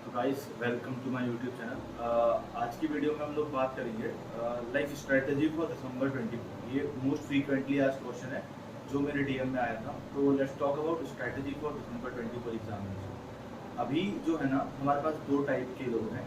तो guys welcome to my YouTube channel. आज की वीडियो में हम लोग बात करेंगे लाइक स्ट्रेटजी फॉर दिसंबर 24। ये मोस्ट फ्रीक्वेंटली आज क्वेश्चन है जो मेरे डीएम में आया था। तो let's talk about strategy for December 24 examination. अभी जो है ना, हमारे पास दो टाइप के लोग हैं।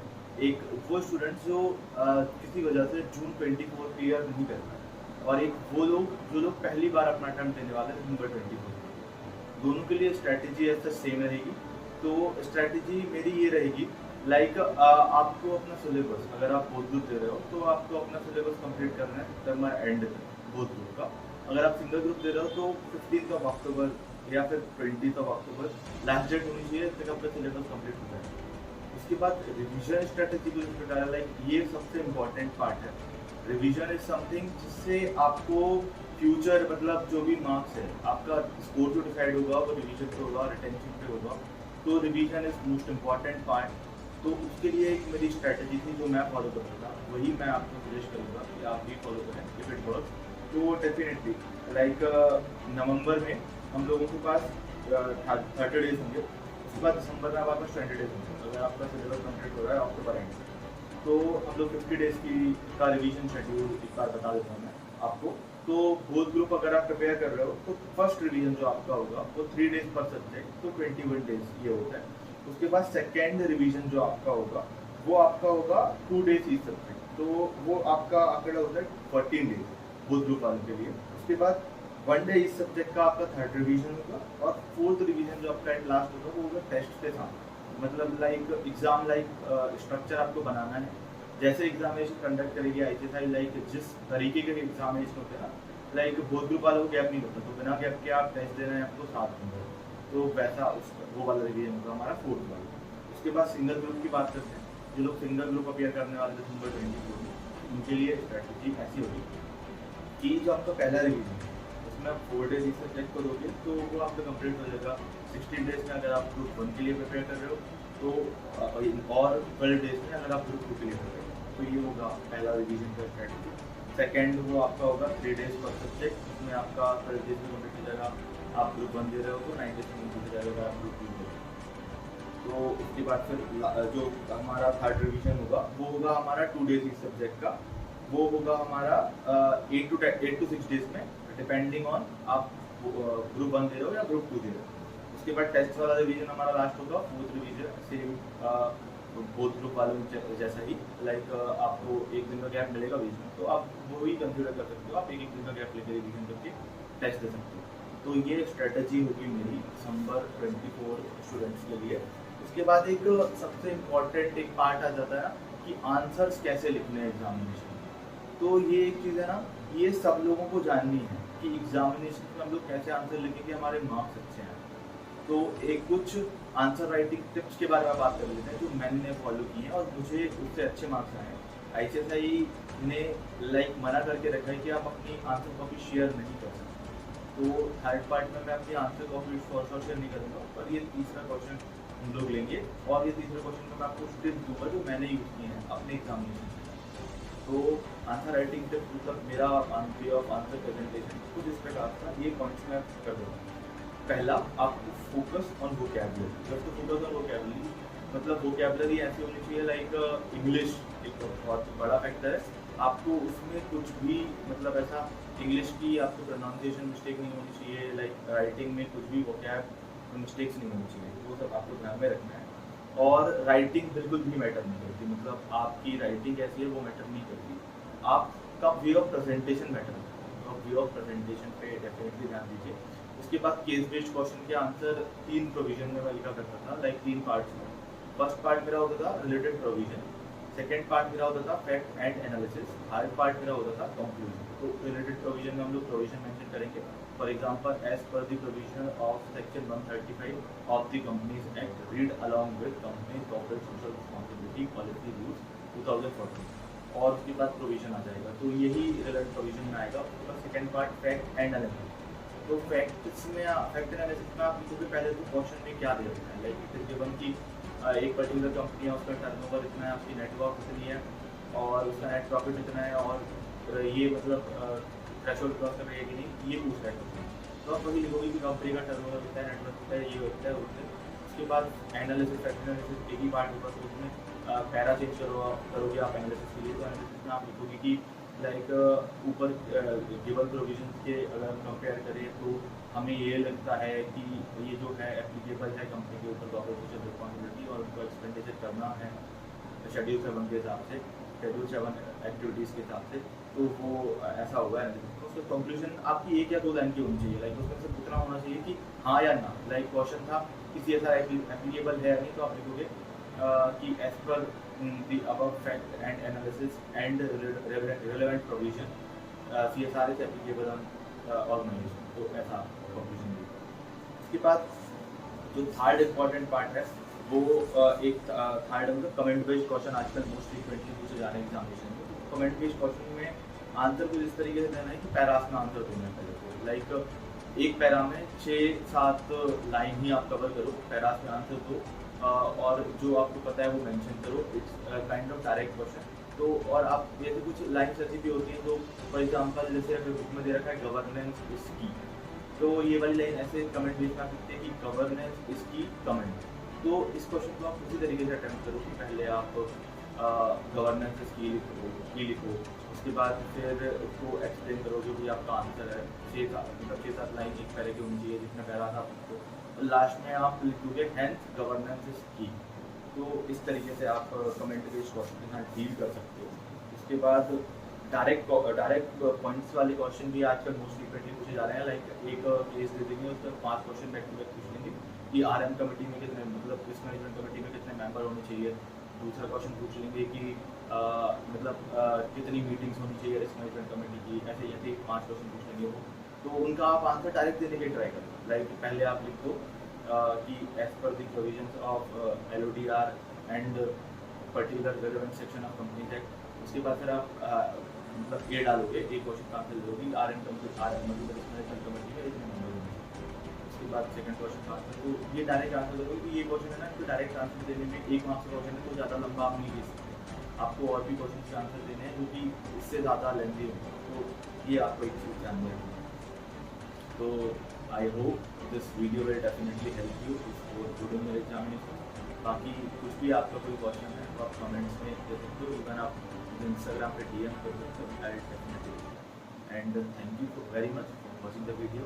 एक वो स्टूडेंट्स जो किसी वजह से जून 24 क्लियर नहीं कर पाए, और एक वो लोग जो लोग पहली बार अपना अटेम्प्ट देने वाले हैं दिसंबर 24। दोनों के लिए स्ट्रैटेजी ऐसा सेम रहेगी। तो स्ट्रैटेजी मेरी ये रहेगी लाइक आपको अपना सिलेबस, अगर आप बोथ ग्रुप दे रहे हो तो आपको अपना सिलेबस कंप्लीट करना है टर्म एंड बोथ ग्रुप का। अगर आप सिंगल ग्रुप दे रहे हो तो 15 अक्टूबर या फिर 20 अक्टूबर लास्ट डेट होनी चाहिए तक अपना सिलेबस कंप्लीट हो जाए। उसके बाद रिविजन स्ट्रैटेजी को डाला, लाइक ये सबसे इम्पोर्टेंट पार्ट है। रिविजन इज समथिंग जिससे आपको फ्यूचर मतलब जो भी मार्क्स है आपका स्कोर जो डिसाइड होगा वो रिवीजन पे होगा, रिटेंशन पे होगा। तो revision is most important part. तो उसके लिए एक मेरी स्ट्रैटेजी थी जो मैं फॉलो करता था, वही मैं आपको सजेस्ट करूँगा कि आप भी फॉलो करें इफ इट वर्क्स। तो डेफिनेटली लाइक नवंबर में हम लोगों के पास 30 डेज होंगे। उसके बाद दिसंबर में हमारे पास 20 डेज होंगे। अगर आपका सिलेबस कंप्लीट हो रहा है अक्टूबर एंड से, तो हम लोग 50 डेज का रिवीजन शेड्यूल एक बार बता देता हूँ मैं आपको। तो बोथ ग्रुप अगर आप प्रिपेयर कर रहे हो तो फर्स्ट रिवीजन जो आपका होगा वो 3 डेज पर सब्जेक्ट, तो 21 डेज ये होता है। उसके बाद सेकेंड रिवीजन जो आपका होगा वो आपका होगा 2 डेज ईच सब्जेक्ट, तो वो आपका आंकड़ा होता है 14 डेज बोथ ग्रुप वालों के लिए। उसके बाद 1 डे इस सब्जेक्ट का आपका थर्ड रिवीजन होगा, और फोर्थ रिवीजन जो आपका लास्ट होगा वो होगा टेस्ट के साथ। मतलब लाइक एग्जाम लाइक स्ट्रक्चर आपको बनाना है, जैसे एग्जामिनेशन कंडक्ट करेगी आईसीएसआई, लाइक जिस तरीके के एग्जामिनेशन होते हैं ना, लाइक बोथ ग्रुप वालों को गैप नहीं होता, तो बिना गैप के आप टेस्ट दे रहे हैं आपको 7 नंबर, तो वैसा वो वाला रिवीजन होगा हमारा फोर्थ वाला। उसके बाद सिंगल ग्रुप की बात करते हैं। जो लोग सिंगल ग्रुप अपेयर करने वाले दिसंबर 24 में, उनके लिए स्ट्रैटेजी ऐसी होगी कि जो आपका पहला रिवीजन है उसमें आप 4 डेज इस सब्जेक्ट को दोगे तो वो आपका कंप्लीट हो जाएगा। 16 डेज में अगर आप ग्रुप 1 के लिए प्रिपेयर कर रहे हो तो और 12 डेज में अगर आप ग्रुप 2 के लिए प्रिपेयर, तो ये होगा पहला रिवीजन का स्ट्रैटेजी। सेकेंड वो आपका होगा 3 डेज पर सब्जेक्ट, उसमें आपका 12 डेज में कंप्लीट हो जाएगा। आप ग्रुप 1 दे रहे हो तो 9 डेज में कंप्लीट हो जाएगा आप ग्रुप 2 दे रहे हो। तो उसके बाद फिर जो हमारा थर्ड रिवीजन होगा वो होगा हमारा 2 डेज इस सब्जेक्ट का। वो होगा हमारा 8 to 6 डेज में, डिपेंडिंग ऑन आप ग्रुप 1 दे रहे हो या ग्रुप 2 दे रहे हो। उसके बाद टेस्ट वाला रिवीजन हमारा लास्ट होगा, fourth revision same both group वालों जैसा ही, लाइक आपको एक दिन का गैप मिलेगा बीच में, तो आप वो ही कंसिडर कर सकते हो। आप एक दिन का गैप लेकर रिवीजन करके टेस्ट दे सकते हो। तो ये स्ट्रेटजी होगी मेरी दिसंबर 24 स्टूडेंट्स के लिए। उसके बाद एक सबसे इम्पॉर्टेंट एक पार्ट आ जाता है ना कि आंसर्स कैसे लिखने हैं एग्जामिनेशन में। तो ये एक चीज़ है ना, ये सब लोगों को जाननी है कि एग्जामिनेशन में हम लोग कैसे आंसर लिखें कि हमारे मार्क्स अच्छे हैं। तो एक कुछ आंसर राइटिंग टिप्स के बारे में बात कर लेते हैं जो मैंने फॉलो की हैं और मुझे उससे अच्छे मार्क्स आए हैं। आईसीएसआई ने लाइक मना करके रखा है कि आप अपनी आंसर कॉपी शेयर नहीं कर सकते। तो थर्ड पार्ट में मैं अपनी answer copy for sure share नहीं करूँगा, पर ये तीसरा क्वेश्चन हम लोग लेंगे, और ये तीसरे क्वेश्चन में मैं आपको टिप्स दूंगा जो मैंने यूज़ किए हैं अपने एग्जामिनेशन। तो आंसर राइटिंग टिप्स मतलब मेरा वे ऑफ आंसर प्रेजेंटेशन कुछ इस प्रकार था, ये पॉइंट्स मैं कर दूँगा। पहला, आपको फोकस ऑन वोकैबुलरी। जब तो फोकस ऑन वोकैबुलरी मतलब वोकैबुलरी ऐसी होनी चाहिए लाइक इंग्लिश एक बहुत बड़ा फैक्टर है। आपको उसमें कुछ भी मतलब ऐसा इंग्लिश की आपको प्रोनाउंसिएशन मिस्टेक नहीं होनी चाहिए, लाइक राइटिंग में कुछ भी वोकैब मिस्टेक्स नहीं होनी चाहिए, वो सब आपको ध्यान में रखना है। और राइटिंग बिल्कुल भी मैटर नहीं करती, मतलब आपकी राइटिंग कैसी है वो मैटर नहीं करती, आपका वे ऑफ प्रेजेंटेशन मैटर करता है। तो वे ऑफ प्रेजेंटेशन पे डेफिनेटली ध्यान दीजिए। उसके बाद केस बेस्ड क्वेश्चन के आंसर 3 प्रोविजन में मैं लिखा करता था, लाइक 3 पार्ट्स में। फर्स्ट पार्ट मेरा होता था रिलेटेड प्रोविजन, सेकेंड पार्ट मेरा होता था fact and analysis, third part मेरा होता था कंक्लूजन। तो रिलेटेड प्रोविजन में हम लोग प्रोविजन मेंशन करेंगे। For example, as per the provision of section 135 of the Companies Act read along with Companies Corporate Social Responsibility Policy Rules 2014, और उसके बाद प्रोविजन आ जाएगा। तो यही रिलेटेड प्रोविजन में आएगा। उसके बाद second part fact and analysis. तो फैक्ट एनालिसिस में आप लिखोगे पहले तो क्वेश्चन में क्या दे रखा है, लाइक इट इज गिवन कि एक पर्टिकुलर कंपनी है, उसका टर्नओवर इतना है, उसकी नेटवर्क इतनी है और उसका नेट प्रॉफिट इतना है, और ये मतलब थ्रेशोल्ड क्रॉस कर रही है कि नहीं, ये पूछ रहा है क्वेश्चन। तो आप वही लिखोगे कि कंपनी का टर्नओवर इतना है, नेटवर्क इतना है, ये होता है उससे उसके बाद एनालिसिस एक ही पार्ट होगा, तो उसमें पैरा चेंज करोगे आप एनालिसिस के लिए। तो एनालिसिस में आप लिखोगे कि लाइक ऊपर गिवन प्रोविजन के अगर हम कंपेयर करें तो हमें ये लगता है कि ये जो है एप्लीकेबल है कंपनी के ऊपर कॉर्पोरेट सोशल रिस्पॉन्सिबिलिटी, और उनको एक्सपेंडिचर करना है शेड्यूल 7 के हिसाब से, शेड्यूल 7 एक्टिविटीज़ के हिसाब से, तो वो ऐसा हुआ है। तो उसका कंक्लूजन आपकी 1 या 2 लाइन की होनी चाहिए, लाइक उसमें सिर्फ इतना होना चाहिए कि हाँ या ना। लाइक क्वेश्चन था कि CSR एप्लीकेबल है या नहीं, तो आप लिखोगे कि as per the above fact and analysis and relevant provision CSR is applicable on organisation, तो ऐसा कंक्लूजन दिया। उसके बाद जो थर्ड इम्पॉर्टेंट पार्ट है वो एक थर्ड मतलब कमेंट बेस्ड क्वेश्चन आजकल मोस्ट फ्रीक्वेंटली पूछे जा रहे हैं एग्जामिनेशन में। तो कमेंट बेस्ड क्वेश्चन में आंसर कुछ इस तरीके से देना है कि पैरास में आंसर देना है पहले तो, लाइक एक पैरा में 6-7 लाइन ही आप कवर करो, पैरास में आंसर दो, और जो आपको पता है वो मेंशन करो। It's kind of direct question. तो और आप जैसे कुछ लाइन्स ऐसी भी होती हैं, तो फॉर एग्जांपल जैसे अगर बुक में दे रखा है गवर्नेंस इज की, तो ये वाली लाइन ऐसे कमेंट बेस में आ सकती है कि गवर्नेंस इज की कमेंट। तो इस क्वेश्चन को आप उसी तरीके से अटेम्प्ट करो कि पहले आप गवर्नेंस इज की लिखो, उसके बाद फिर उसको एक्सप्लेन करो जो भी आपका आंसर है। 6-7 लाइन एक पैरे की होनी चाहिए, जिसमें पैरा था आपको, और लास्ट में आप लिखोगे हेंस गवर्नेंस इज की। तो इस तरीके से आप कमेंट बेस्ड क्वेश्चन के साथ डील कर सकते हो। उसके बाद डायरेक्ट पॉइंट्स वाले क्वेश्चन भी आजकल मोस्ट फ्रीक्वेंटली पूछे जा रहे हैं। लाइक एक केस दे देंगे, उसमें 5 क्वेश्चन बैक टू बैक पूछ लेंगे कि RM कमेटी में कितने, मतलब रिस्क मैनेजमेंट कमेटी में कितने मेंबर होने चाहिए। दूसरा क्वेश्चन पूछ लेंगे कि कितनी मीटिंग्स होनी चाहिए रिस्क मैनेजमेंट कमेटी की। ऐसे 5 क्वेश्चन पूछ लेंगे वो, तो उनका आप आंसर डायरेक्ट देने के ट्राई करें। लाइक पहले आप लिख दो कि as per the provisions of LODR and particular relevant section of Companies Act. उसके बाद फिर आप मतलब ये डालोगे, एक क्वेश्चन का आंसर दोगे RM मतलब रिस्क मैनेजमेंट कमेटी में इतने मेंबर होंगे। उसके बाद सेकंड क्वेश्चन का आंसर, तो ये डायरेक्ट आंसर दोगे कि ये क्वेश्चन है ना, तो डायरेक्ट आंसर देने में 1 मार्क्स का क्वेश्चन है तो ज़्यादा लंबा आप नहीं दे सकते, आपको और भी क्वेश्चन के आंसर देने हैं जो कि इससे ज़्यादा लेंथी होंगे। तो ये आपको एक चीज़ ध्यान में रखना। तो I hope this video will definitely help you for good in your examination. बाकी कुछ भी आपका कोई क्वेश्चन है तो आप कमेंट्स में दे सकते हो, इवन आप इंस्टाग्राम पे DM कर सकते हो। I will definitely. And thank you very much for watching the video.